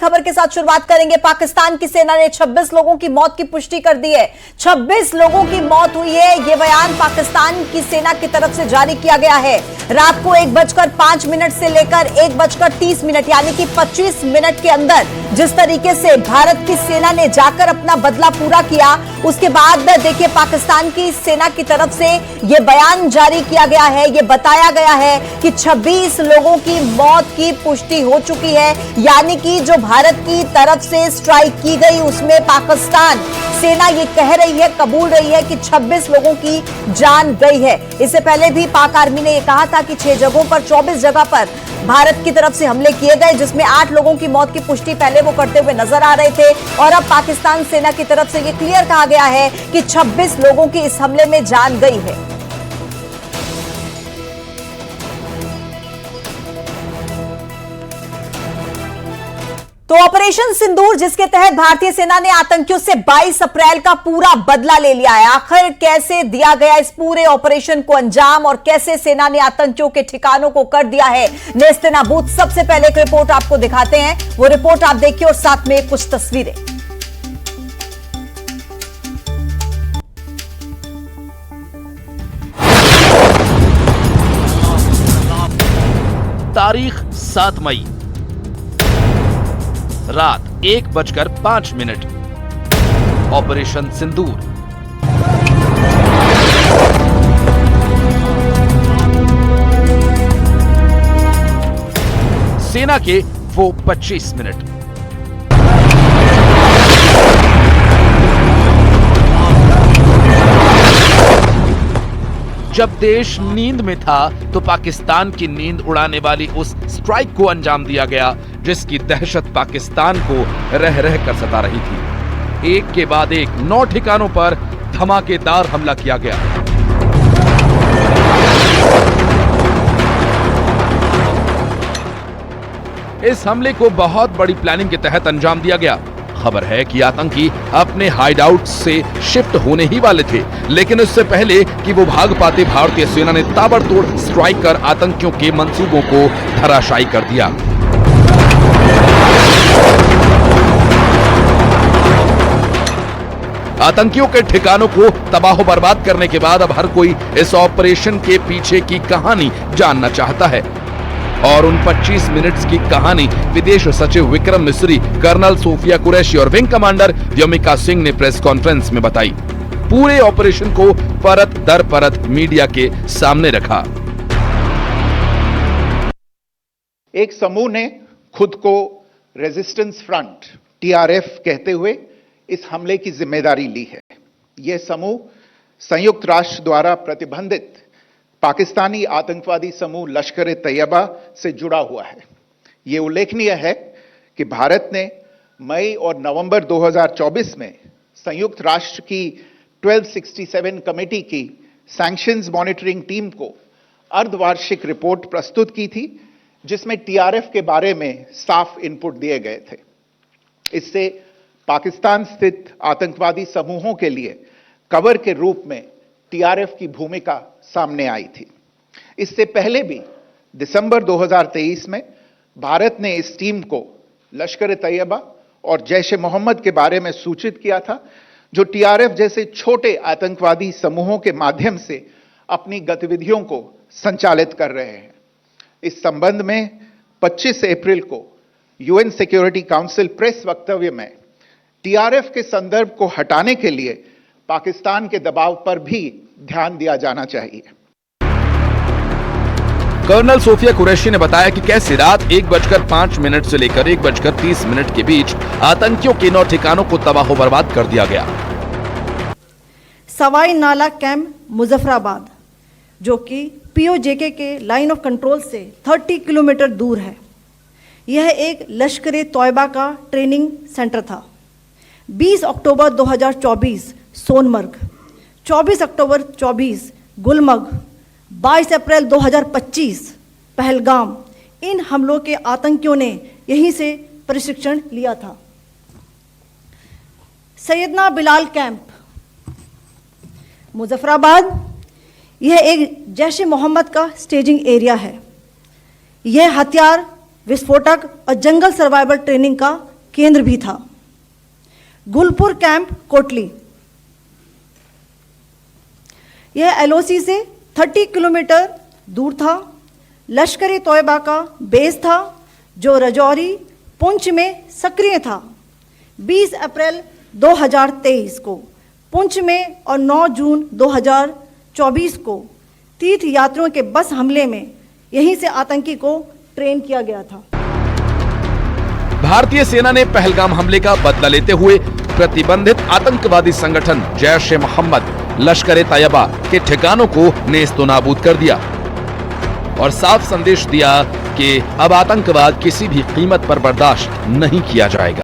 खबर के साथ शुरुआत करेंगे। पाकिस्तान की सेना ने 26 लोगों की मौत की पुष्टि कर दी है। 26 लोगों की मौत हुई है, यह बयान पाकिस्तान की सेना की तरफ से जारी किया गया है। रात को 1:05 से लेकर 1:30 यानी कि 25 मिनट के अंदर जिस तरीके से भारत की सेना ने जाकर अपना बदला पूरा किया, उसके बाद देखिए पाकिस्तान की सेना की तरफ से यह बयान जारी किया गया है। यह बताया गया है कि 26 लोगों की मौत की पुष्टि हो चुकी है, यानी कि जो भारत की तरफ से स्ट्राइक की गई उसमें पाकिस्तान सेना ये कह रही है, कबूल रही है कि 26 लोगों की जान गई है। इससे पहले भी पाक आर्मी ने यह कहा था कि 6 जगहों पर 24 जगह पर भारत की तरफ से हमले किए गए, जिसमें 8 लोगों की मौत की पुष्टि पहले वो करते हुए नजर आ रहे थे। और अब पाकिस्तान सेना की तरफ से यह क्लियर कहा गया है कि 26 लोगों की इस हमले में जान गई है। तो ऑपरेशन सिंदूर, जिसके तहत भारतीय सेना ने आतंकियों से 22 अप्रैल का पूरा बदला ले लिया है, आखिर कैसे दिया गया इस पूरे ऑपरेशन को अंजाम और कैसे सेना ने आतंकियों के ठिकानों को कर दिया है नेस्तनाबूद। सबसे पहले एक रिपोर्ट आपको दिखाते हैं, वो रिपोर्ट आप देखिए और साथ में कुछ तस्वीरें। तारीख 7 मई, रात 1:05, ऑपरेशन सिंदूर। सेना के वो 25 मिनट। जब देश नींद में था तो पाकिस्तान की नींद उड़ाने वाली उस स्ट्राइक को अंजाम दिया गया, जिसकी दहशत पाकिस्तान को रह रह कर सता रही थी। एक के बाद एक 9 ठिकानों पर धमाकेदार हमला किया गया। इस हमले को बहुत बड़ी प्लानिंग के तहत अंजाम दिया गया। खबर है कि आतंकी अपने हाइडआउट से शिफ्ट होने ही वाले थे, लेकिन इससे पहले कि वो भाग पाते, भारतीय सेना ने ताबड़तोड़ स्ट्राइक कर आतंकियों के मंसूबों को धराशायी कर दिया। आतंकियों के ठिकानों को तबाह बर्बाद करने के बाद अब हर कोई इस ऑपरेशन के पीछे की कहानी जानना चाहता है। और उन 25 मिनट्स की कहानी विदेश सचिव विक्रम मिस्री, कर्नल सोफिया कुरैशी और विंग कमांडर व्योमिका सिंह ने प्रेस कॉन्फ्रेंस में बताई। पूरे ऑपरेशन को परत दर परत मीडिया के सामने रखा। एक समूह ने खुद को रेजिस्टेंस फ्रंट TRF कहते हुए इस हमले की जिम्मेदारी ली है। यह समूह संयुक्त राष्ट्र द्वारा प्रतिबंधित पाकिस्तानी आतंकवादी समूह लश्कर-ए-तैयबा से जुड़ा हुआ है। यह उल्लेखनीय है कि भारत ने मई और नवंबर 2024 में संयुक्त राष्ट्र की 1267 कमेटी की सैंक्शंस मॉनिटरिंग टीम को अर्धवार्षिक रिपोर्ट प्रस्तुत की थी, जिसमें TRF के बारे में साफ इनपुट दिए गए थे। इससे पाकिस्तान स्थित आतंकवादी समूहों के लिए कवर के रूप में TRF की भूमिका सामने आई थी। इससे पहले भी दिसंबर 2023 में भारत ने इस टीम को लश्कर-ए-तैयबा और जैश-ए-मोहम्मद के बारे में सूचित किया था, जो TRF जैसे छोटे आतंकवादी समूहों के माध्यम से अपनी गतिविधियों को संचालित कर रहे हैं। इस संबंध में 25 अप्रैल को UN सिक्योरिटी काउंसिल प्रेस वक्तव्य में TRF के संदर्भ को हटाने के लिए पाकिस्तान के दबाव पर भी ध्यान दिया जाना चाहिए। कर्नल सोफिया कुरैशी ने बताया कि कैसे रात 1:05 से लेकर 1:30 के बीच आतंकियों के 9 ठिकानों को तबाह बर्बाद कर दिया गया। सवाई नाला कैंप मुजफ्फराबाद, जो कि POJK के लाइन ऑफ कंट्रोल से 30 किलोमीटर दूर है, यह एक लश्कर-ए-तैयबा का ट्रेनिंग सेंटर था। 20 अक्टूबर 2024 सोनमर्ग, 24 अक्टूबर 24 गुलमर्ग, 22 अप्रैल 2025 पहलगाम, इन हमलों के आतंकियों ने यहीं से प्रशिक्षण लिया था। सैयदना बिलाल कैंप मुजफ्फराबाद, यह एक जैश-ए-मोहम्मद का स्टेजिंग एरिया है। यह हथियार, विस्फोटक और जंगल सर्वाइवल ट्रेनिंग का केंद्र भी था। गुलपुर कैंप कोटली, यह एलओसी से 30 किलोमीटर दूर था। लश्कर-ए तोयबा का बेस था जो रजौरी पुंछ में सक्रिय था। 20 अप्रैल 2023 को पुंछ में और 9 जून 2024 को तीर्थ यात्रियों के बस हमले में यहीं से आतंकी को ट्रेन किया गया था। भारतीय सेना ने पहलगाम हमले का बदला लेते हुए प्रतिबंधित आतंकवादी संगठन जैश-ए-मोहम्मद, लश्कर-ए-तैयबा के ठिकानों को नेस्तनाबूद कर दिया और साफ संदेश दिया कि अब आतंकवाद किसी भी कीमत पर बर्दाश्त नहीं किया जाएगा।